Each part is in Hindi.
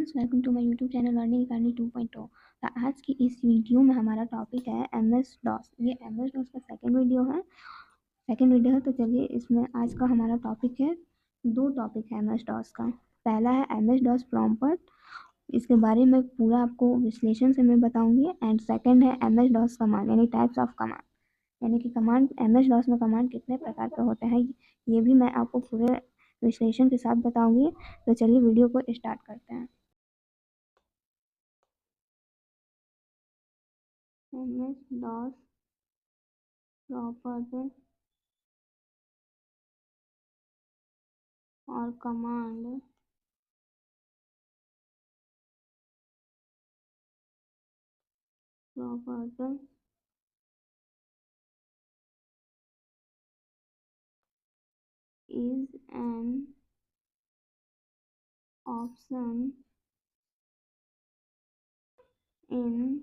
Friends, welcome to my YouTube channel learning academy 2.0। तो आज की इस वीडियो में हमारा टॉपिक है MS डॉस। ये MS डॉस का सेकंड वीडियो है। तो चलिए, इसमें आज का हमारा टॉपिक है, दो टॉपिक है MS डॉस का। पहला है MS डॉस प्रॉम्प्ट, इसके बारे में पूरा आपको विश्लेषण से मैं बताऊंगी। एंड सेकंड है MS डॉस कमांड, यानी टाइप्स ऑफ कमांड, यानी कि कमांड MS डॉस में कमांड कितने प्रकार के होते हैं, ये भी मैं आपको पूरे विश्लेषण के साथ बताऊंगी। तो चलिए वीडियो को स्टार्ट करते हैं। MS DOS प्रॉपर्टी और command property is an option in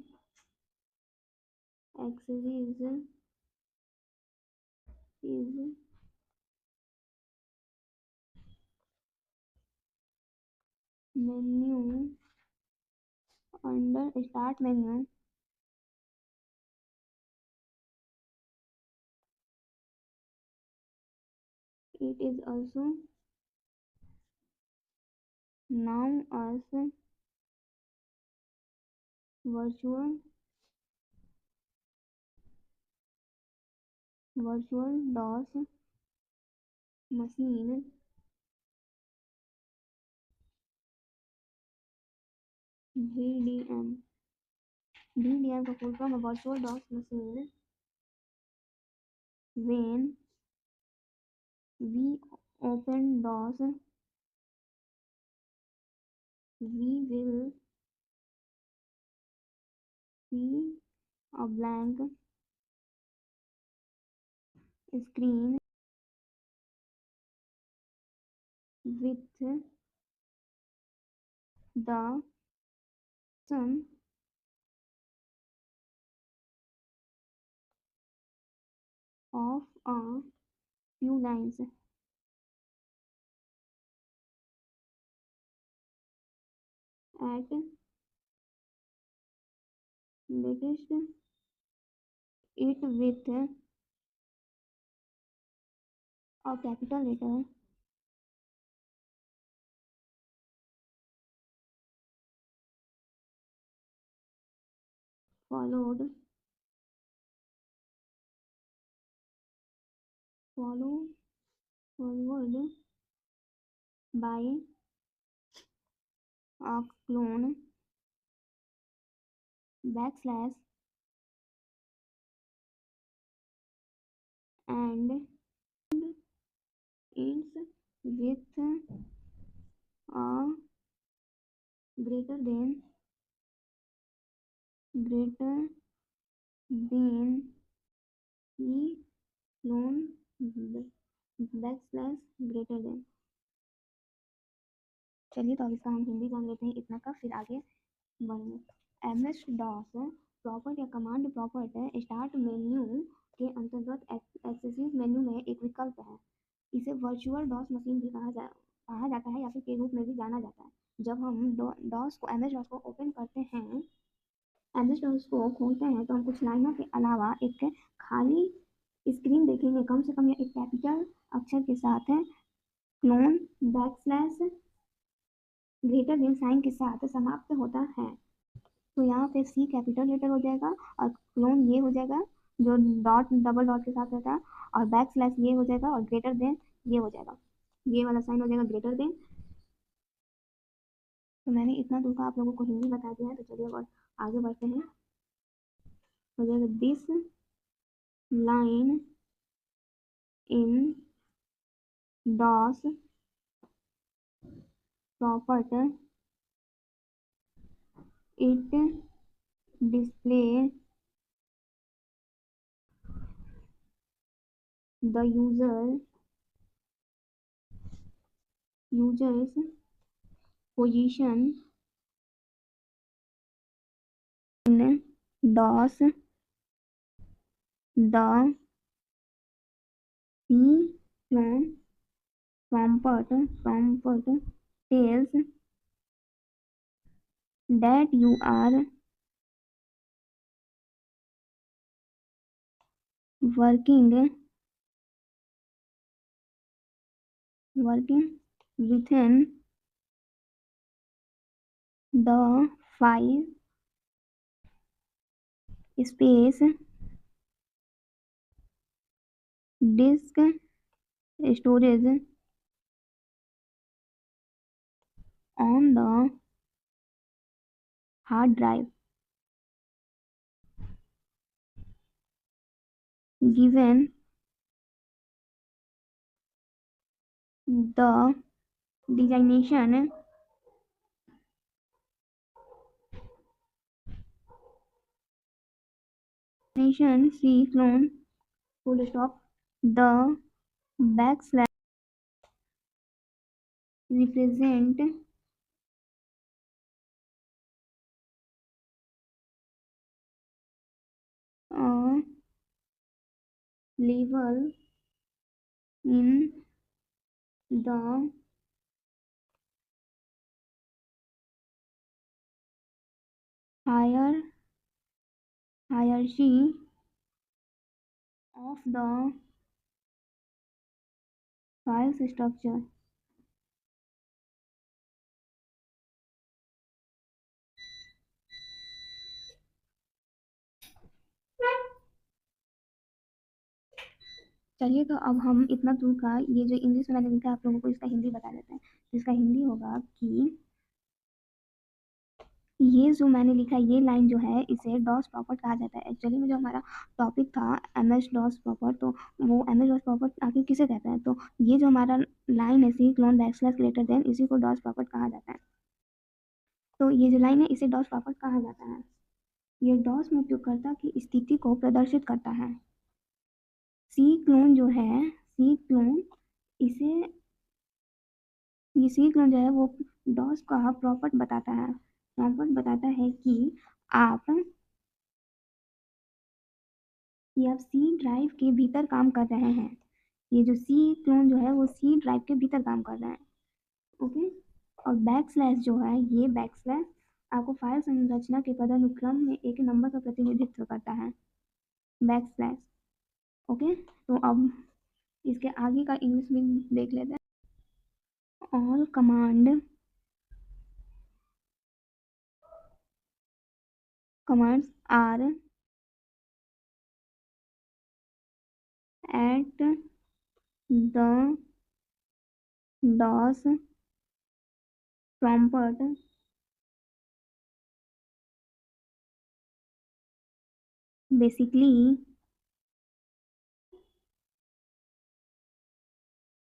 accessories is menu under start menu. It is also known as virtual DOS machine, VDM। VDM का फुल फॉर्म है virtual DOS machine. When we open DOS, we will see a blank screen with the option of a few lines. At latest, it with a capital letter followed follow followed by a clone backslash and ends with a greater than e clone backslash greater than। चलिए, तो अब इसका हम हिंदी जान लेते हैं इतना का, फिर आगे बढ़ेंगे। MS डॉस प्रॉपर्ट या कमांड प्रॉपर्ट है स्टार्ट मेन्यू के अंतर्गत एक्सेसरीज मेन्यू में एक विकल्प है। इसे वर्चुअल डॉस मशीन भी कहा जाता है या फिर के रूप में भी जाना जाता है। जब हम डॉस को MS डॉस को ओपन करते हैं, MS डॉस को खोलते हैं, तो हम कुछ लाइनों के अलावा एक खाली स्क्रीन देखेंगे, कम से कम एक कैपिटल अक्षर के साथ है, colon backslash greater than sign के साथ समाप्त होता है। तो यहाँ पे C कैपिटल लेटर हो जाएगा और क्लोन ये हो जाएगा जो डॉट डबल डॉट के साथ रहता है, और बैक स्लैश ये हो जाएगा और ग्रेटर देन ये हो जाएगा, ये वाला साइन हो जाएगा ग्रेटर देन। तो मैंने इतना दूर का आप लोगों को हिंदी बता दिया है। तो चलिए अब आगे बढ़ते हैं। हो जाएगा this line in DOS prompt it display the user's position in DOS. The C clone prompt tells that you are working within the file space disk storage on the hard drive given the designation C clone full stop. The backslash represent a level in the higher hierarchy of the file structure. चलिए तो अब हम इतना दूर का ये जो इंग्लिश में मैंने लिखा है आप लोगों को इसका हिंदी बता देते हैं। इसका हिंदी होगा कि ये जो मैंने लिखा है ये लाइन जो है इसे डॉस प्रॉपर्ट कहा जाता है। एक्चुअली में जो हमारा टॉपिक था एम एस डॉस प्रॉपर्ट, तो वो एम एस डॉस प्रॉपर्ट आखिर किसे कहते हैं, तो ये जो हमारा लाइन है C colon backslash greater then इसी को डॉस प्रॉपर्ट कहा जाता है। तो ये जो लाइन है इसे डॉस प्रॉपर्ट कहा जाता है। ये डॉस में उपयोगकर्ता की स्थिति को प्रदर्शित करता है। सी क्लोन जो है सी क्लोन इसे ये सी क्लोन जो है वो डॉस का प्रॉपर्ट बताता है। प्रॉपर्ट बताता है कि आप सी ड्राइव के भीतर काम कर रहे हैं। ये जो सी क्लोन जो है वो सी ड्राइव के भीतर काम कर रहा है। ओके। और बैक स्लैश जो है ये बैक स्लैश आपको फाइल संरचना के पदानुक्रम में एक नंबर का प्रतिनिधित्व करता है। Back slash. ओके। तो अब इसके आगे का इंग्लिश में देख लेते हैं। All commands are at the DOS prompt basically,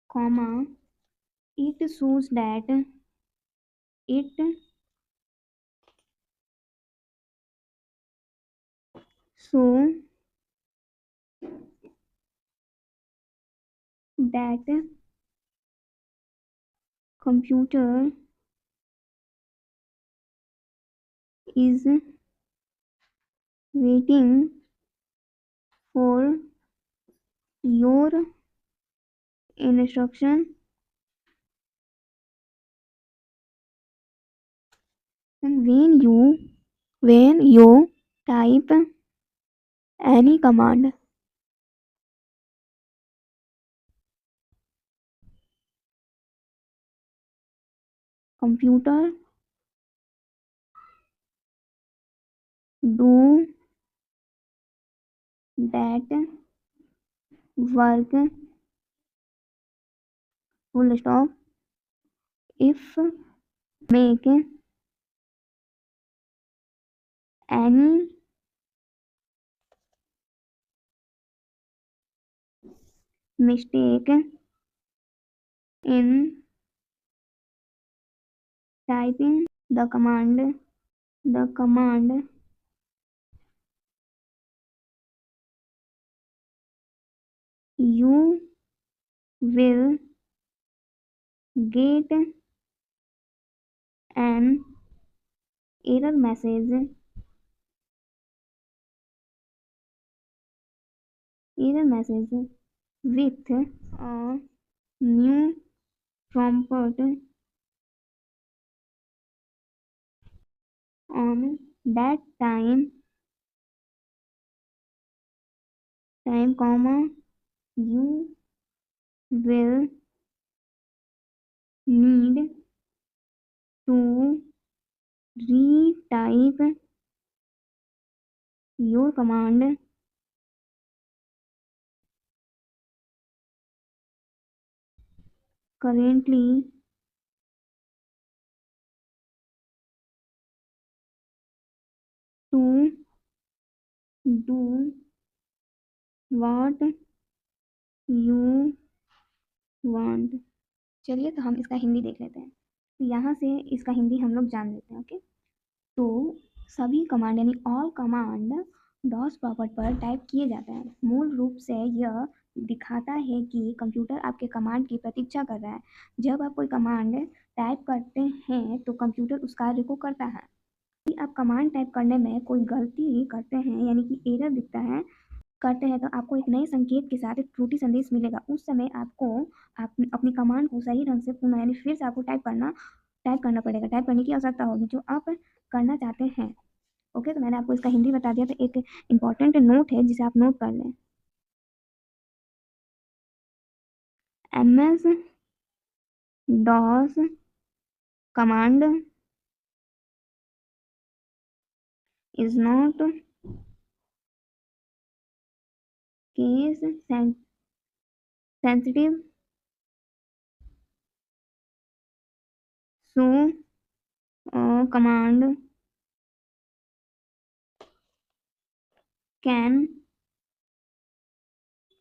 comma, it shows that it so that computer is waiting for your instruction and when you type any command, computer do that work full stop. If make any mistake in typing the command you will get an error message with a new prompt on that time comma you will need to retype your command currently to do what you want। चलिए तो हम इसका हिंदी देख लेते हैं। तो यहाँ से इसका हिंदी हम लोग जान लेते हैं। ओके, तो सभी कमांड यानी ऑल कमांड डॉस प्रॉपर्ट पर टाइप किए जाते हैं। मूल रूप से यह दिखाता है कि कंप्यूटर आपके कमांड की प्रतीक्षा कर रहा है। जब आप कोई कमांड टाइप करते हैं तो कंप्यूटर उस कार्य को करता है। यदि आप कमांड टाइप करने में कोई गलती करते हैं यानी कि एरर दिखता है करते हैं तो आपको एक नए संकेत के साथ एक त्रुटि संदेश मिलेगा। उस समय आपको अपनी कमांड को सही ढंग से पुनः यानी फिर से आपको टाइप करना पड़ेगा, टाइप करने की आवश्यकता होगी जो आप करना चाहते हैं। ओके, तो मैंने आपको इसका हिंदी बता दिया। तो एक इम्पॉर्टेंट नोट है जिसे आप नोट कर लें। MS DOS command is not case sensitive, so command can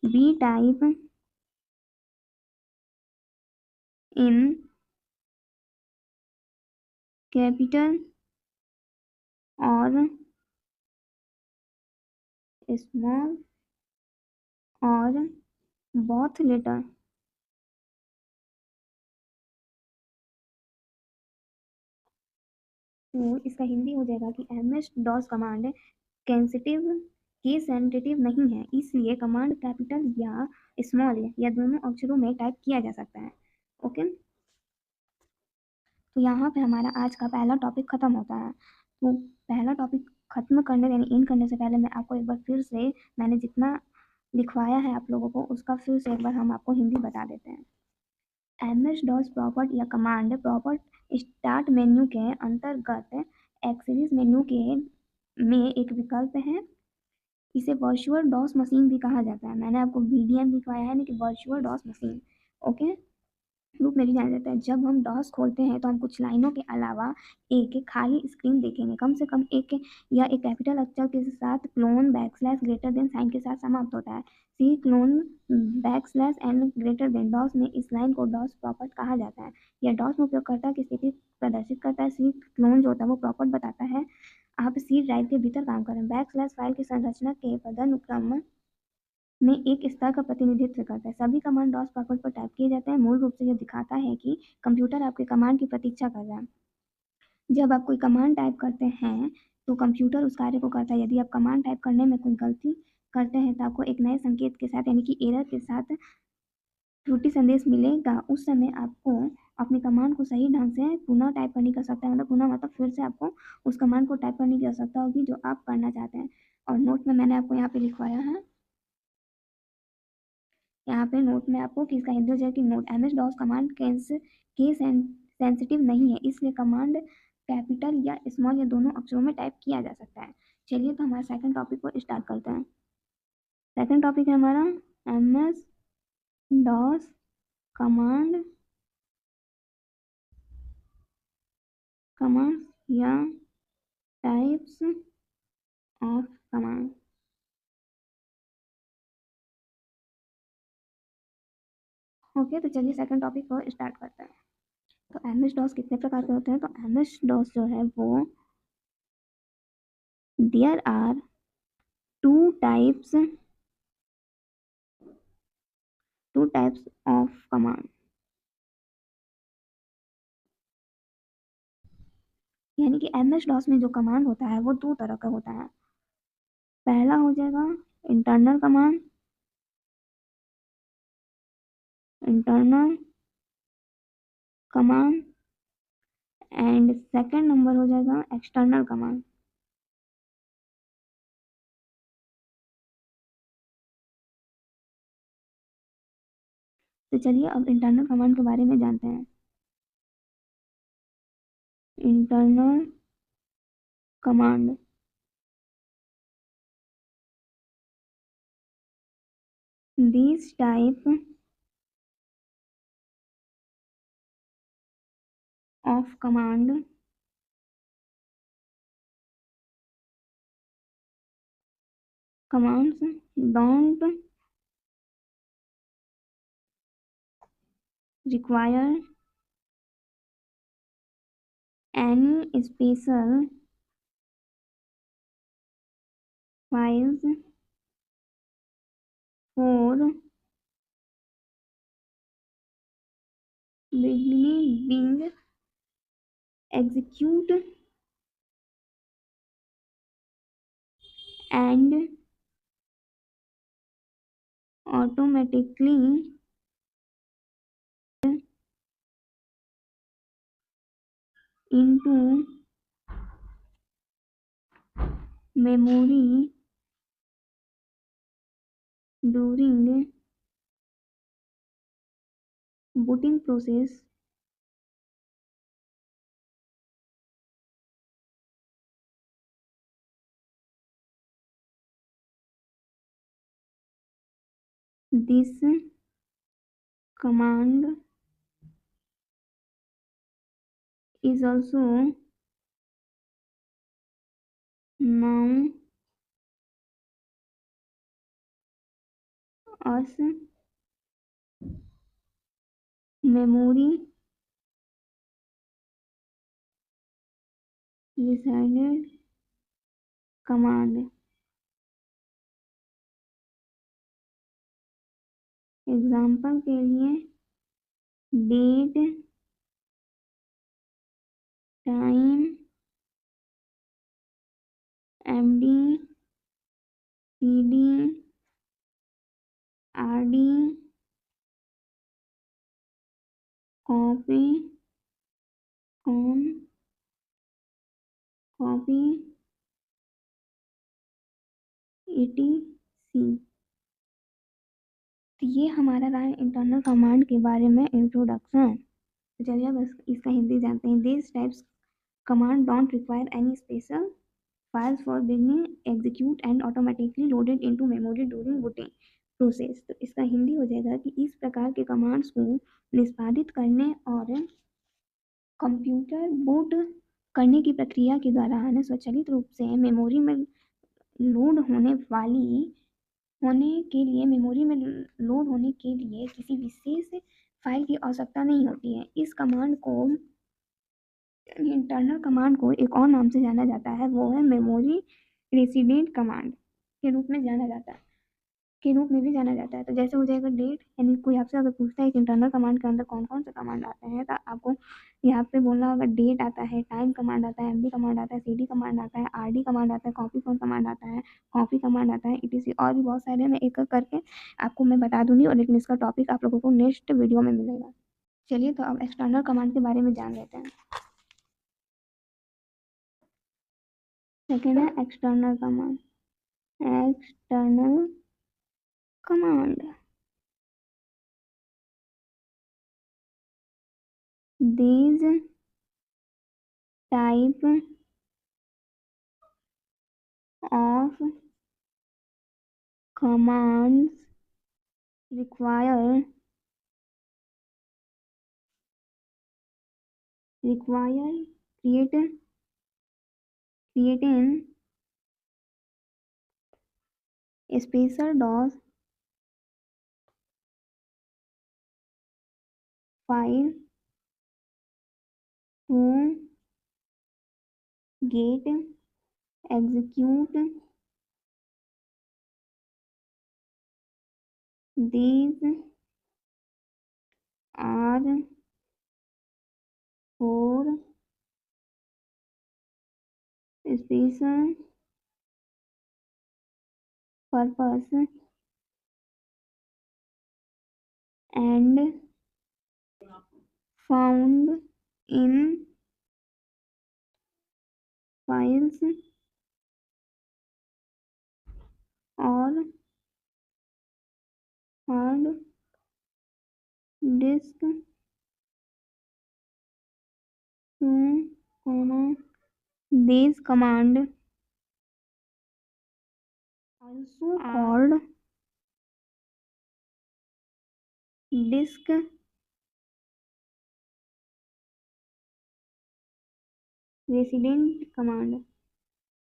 be typed in capital or small or both letter। तो इसका हिंदी हो जाएगा कि MS DOS command case sensitive नहीं है, इसलिए कमांड कैपिटल या स्मॉल या दोनों अक्षरों में टाइप किया जा सकता है। ओके, तो यहाँ पे हमारा आज का पहला टॉपिक खत्म होता है। तो पहला टॉपिक खत्म करने यानी इन करने से पहले मैं आपको एक बार फिर से मैंने जितना लिखवाया है आप लोगों को उसका फिर से एक बार हम आपको हिंदी बता देते हैं। MS DOS प्रॉपर्ट या कमांड प्रॉपर्ट स्टार्ट मेन्यू के अंतर्गत एक्सेस मेन्यू के में एक विकल्प है। इसे वर्चुअल डॉस मशीन भी कहा जाता है। मैंने आपको VDM लिखवाया है, लेकिन वर्चुअल डॉस मशीन ओके रूप में भी जाना जाता है। जब हम डॉस खोलते हैं तो हम कुछ लाइनों के अलावा एक खाली स्क्रीन देखेंगे। कम से कम एक या एक कैपिटल अक्षर के साथ colon backslash greater than sign के साथ समाप्त होता है। C colon backslash and greater than DOS में इस लाइन को डॉस प्रॉपर्ट कहा जाता है। यह डॉस में उपयोगकर्ता की स्थिति प्रदर्शित करता है। सी क्लोन जो होता है वो प्रॉपर्ट बताता है आप सी ड्राइव के भीतर काम करें। बैकस्लैश फाइल की संरचना के पदानुक्रम में एक स्तर का प्रतिनिधित्व करता है। सभी कमांड डॉस प्रॉपर्ट पर टाइप किए जाते हैं। मूल रूप से यह दिखाता है कि कंप्यूटर आपके कमांड की प्रतीक्षा कर रहा है। जब आप कोई कमांड टाइप करते हैं तो कंप्यूटर उस कार्य को करता है। यदि आप कमांड टाइप करने में कोई गलती करते हैं तो आपको एक नए संकेत के साथ यानी कि एरर के साथ त्रुटि संदेश मिलेगा। उस समय आपको अपनी कमांड को सही ढंग से पुनः टाइप करने की आवश्यकता है। मतलब पुनः मतलब फिर से आपको उस कमांड को टाइप करने की आवश्यकता होगी जो आप करना चाहते हैं। और नोट में मैंने आपको यहाँ पे लिखवाया है, यहाँ पे नोट में आपको कि इसका हिंदी हो जाए कि नोट MS DOS कमांड के सेंसिटिव नहीं है, इसलिए कमांड कैपिटल या स्मॉल या दोनों अक्षरों में टाइप किया जा सकता है। चलिए तो हमारे सेकंड टॉपिक को स्टार्ट करते हैं। सेकंड टॉपिक है हमारा MS DOS कमांड या टाइप्स ऑफ कमांड। ओके, तो चलिए सेकंड टॉपिक को स्टार्ट करते हैं। तो MS DOS कितने प्रकार के होते हैं? तो MS DOS जो है वो there are two types of command. यानी कि MS DOS में जो कमांड होता है वो दो तरह का होता है। पहला हो जाएगा internal command, internal command and second number हो जाएगा एक्सटर्नल कमांड। तो चलिए अब इंटरनल कमांड के बारे में जानते हैं। Internal command this type of command commands don't require any special files for being executed and automatically into memory during booting process. This command is also known as memory resided command. Example के लिए date, time, MD, CD, RD, copy, com, copy, ETC. तो ये हमारा रहा इंटरनल कमांड के बारे में इंट्रोडक्शन। तो चलिए बस इसका हिंदी जानते हैं। This types command don't require any special files for being execute and automatically loaded into memory during booting process। तो इसका हिंदी हो जाएगा कि इस प्रकार के कमांड्स को निष्पादित करने और कंप्यूटर बूट करने की प्रक्रिया के दौरान स्वचालित रूप से मेमोरी में लोड होने के लिए किसी विशेष फाइल की आवश्यकता नहीं होती है। इस कमांड को इंटरनल कमांड को एक और नाम से जाना जाता है, वो है मेमोरी रेसिडेंट कमांड के रूप में जाना जाता है, के रूप में भी जाना जाता है। तो जैसे हो जाएगा डेट, यानी कोई आपसे अगर पूछता है कि इंटरनल कमांड के अंदर कौन कौन से कमांड आते हैं, तो आपको यहाँ पे बोलना होगा डेट आता है, टाइम कमांड आता है, एमडी कमांड आता है, सीडी कमांड आता है, आरडी कमांड आता है, कॉपी फोन कमांड आता है, कॉपी कमांड आता है, ईटीसी और भी बहुत सारे मैं एक एक करके आपको मैं बता दूंगी, और लेकिन इसका टॉपिक आप लोगों को नेक्स्ट वीडियो में मिलेगा। चलिए तो अब एक्सटर्नल कमांड के बारे में जान लेते हैं। सेकेंड है external command. External command these type of commands require creating a special DOS file to get execute these are for special purpose and found in files और hard disk to this command also called disk resident command.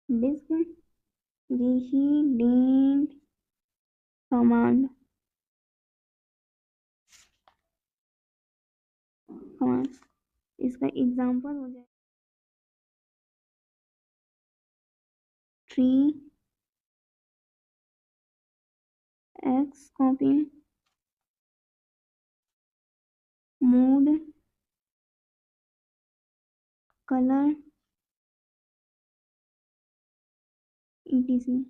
Disk resident command command इसका एग्जांपल हो जाए tree x copy mode colour etc।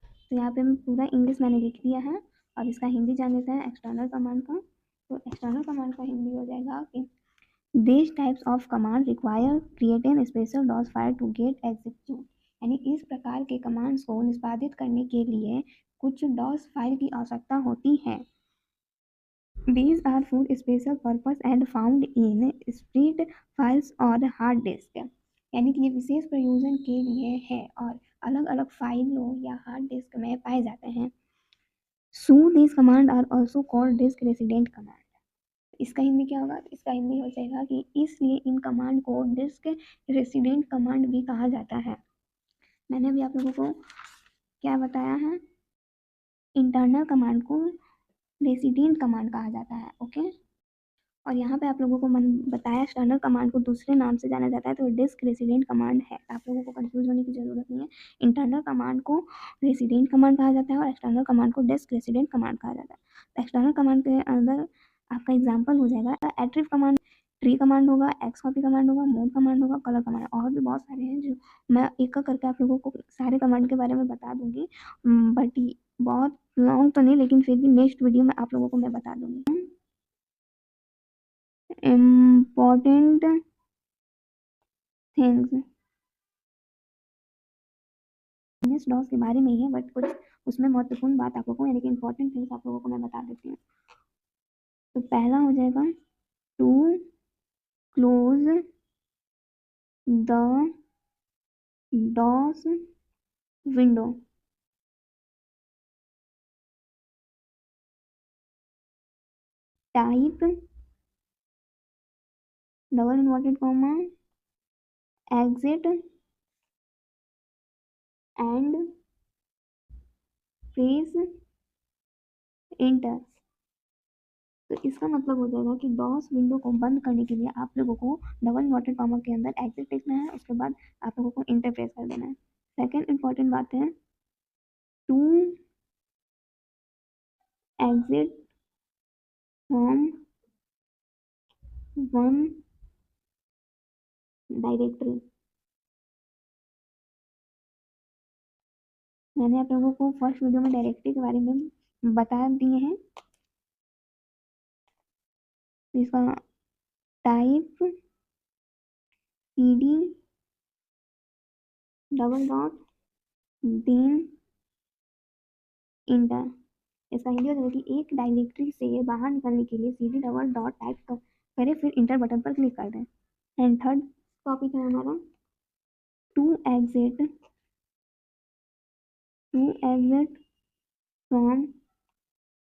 तो यहाँ पे मैं पूरा इंग्लिश मैंने लिख दिया है। अब इसका हिंदी जान लेते हैं एक्सटर्नल कमांड का। तो एक्सटर्नल कमांड का हिंदी हो जाएगा कि These types of command require creating special DOS file to get execute। यानी इस प्रकार के कमांड्स को निष्पादित करने के लिए कुछ DOS फाइल की आवश्यकता होती है। These are for special purpose and found in split files और हार्ड डिस्क। यानी कि ये विशेष प्रयोजन के लिए है और अलग अलग फाइलों या हार्ड डिस्क में पाए जाते हैं। So these command are also called disk resident command। इसका हिंदी क्या होगा? इसका हिंदी हो जाएगा कि इसलिए इन कमांड को डिस्क रेसिडेंट कमांड भी कहा जाता है। मैंने अभी आप लोगों को क्या बताया है? इंटरनल कमांड को रेसिडेंट कमांड कहा जाता है। ओके, और यहाँ पे आप लोगों को बताया एक्सटर्नल कमांड को दूसरे नाम से जाना जाता है, तो डिस्क रेसिडेंट कमांड है। आप लोगों को कंफ्यूज होने की जरूरत नहीं है। इंटरनल कमांड को रेसिडेंट कमांड कहा जाता है और एक्सटर्नल कमांड को डिस्क रेसिडेंट कमांड कहा जाता है। तो एक्सटर्नल कमांड के अंदर आपका एग्जाम्पल हो जाएगा एट्रिव कमांड, ट्री कमांड होगा, एक्स कॉपी कमांड होगा, मोड कमांड होगा, कलर कमांड, और भी बहुत सारे हैं जो मैं एक करके आप लोगों को सारे कमांड के बारे में बता दूंगी। बट बहुत लॉन्ग तो नहीं, लेकिन फिर भी नेक्स्ट वीडियो में आप लोगों को मैं बता दूंगी। इम्पोर्टेंट थिंग्स एमएस डॉस के बारे में ही है, बट कुछ उसमें महत्वपूर्ण बात आप लोगों को, यानी कि इम्पोर्टेंट थिंग्स आप लोगों को मैं बता देती हूँ। तो पहला हो जाएगा to close the DOS window. Type double inverted comma exit and press enter. तो इसका मतलब हो जाएगा कि डॉस विंडो को बंद करने के लिए आप लोगों को डबल इन्वर्टेड कॉमा के अंदर एग्जिट लिखना है, उसके बाद आप लोगों को इंटर प्रेस कर देना है। सेकेंड इंपॉर्टेंट बात है to exit from one directory. मैंने आप लोगों को फर्स्ट वीडियो में डायरेक्टरी के बारे में बता दिए हैं। इसका type cd double dot then enter. इसका हिंदी हो जाएगा कि एक डायरेक्टरी से बाहर निकलने के लिए cd डबल डॉट टाइप करें, फिर इंटर बटन पर क्लिक कर दें। एंड थर्ड टॉपिक है हमारा to exit from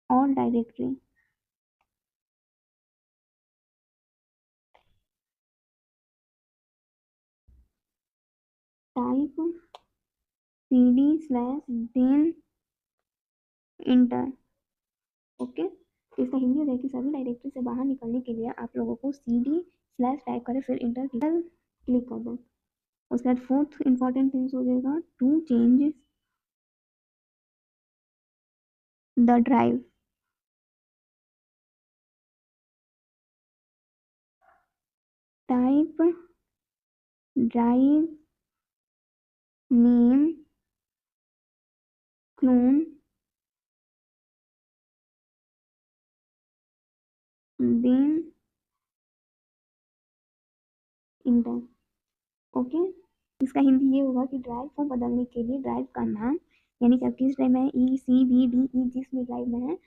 all directory. Type cd slash then enter. Okay, तो इसका हिंदी हो जाएगी सभी डायरेक्टरी से बाहर निकलने के लिए आप लोगों को cd स्लैश टाइप करें, फिर इंटर क्लिक कर दें। उसके बाद फोर्थ इंपॉर्टेंट थिंग्स हो जाएगा to change the drive. Type drive name colon then enter. Okay, इसका हिंदी ये होगा कि ड्राइव को बदलने के लिए ड्राइव का नाम, यानी कि किस ड्राइव में ECBDE जिस भी ड्राइव में है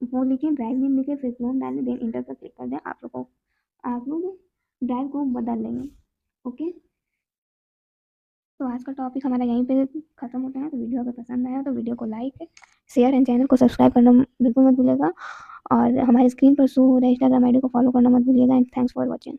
वो लिखें, ड्राइव नेम लिखे, फिर क्लोन डालें, देन इंटर पर क्लिक कर दें। आप लोग ड्राइव को बदल लेंगे। ओके, तो आज का टॉपिक हमारा यहीं पे ख़त्म होता है। तो वीडियो अगर पसंद आया तो वीडियो को लाइक, शेयर एंड चैनल को सब्सक्राइब करना बिल्कुल मत भूलिएगा, और हमारे स्क्रीन पर शो हो रहा है इंस्टाग्राम ID को फॉलो करना मत भूलिएगा। And thanks for watching.